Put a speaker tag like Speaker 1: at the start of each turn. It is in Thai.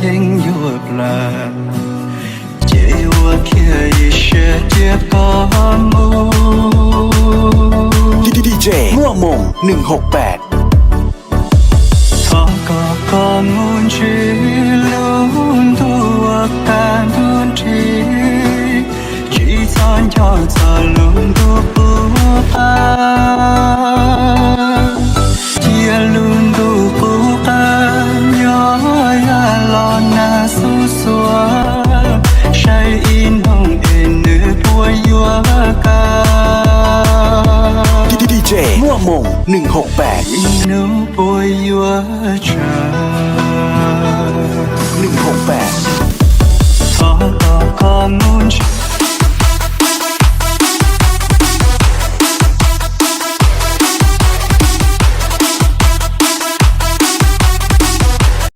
Speaker 1: nhanh nhua là chế hoa kia sẽ tiếp có mù
Speaker 2: DJ มั่วมง168
Speaker 1: ท้องก็มุนชีลุ้นตัวการทุนทีชีจอนยอดจะลุ้นตัวปูปาเจียลุ้นตัวปูปายอยาลอนนาสุสวาใช้อินห้องเอ็นเนื้อปัวยัวกา
Speaker 2: DJ มั่วมง168
Speaker 1: อินนูปัวยัวชา
Speaker 2: 168
Speaker 1: ท้องก็มุนชี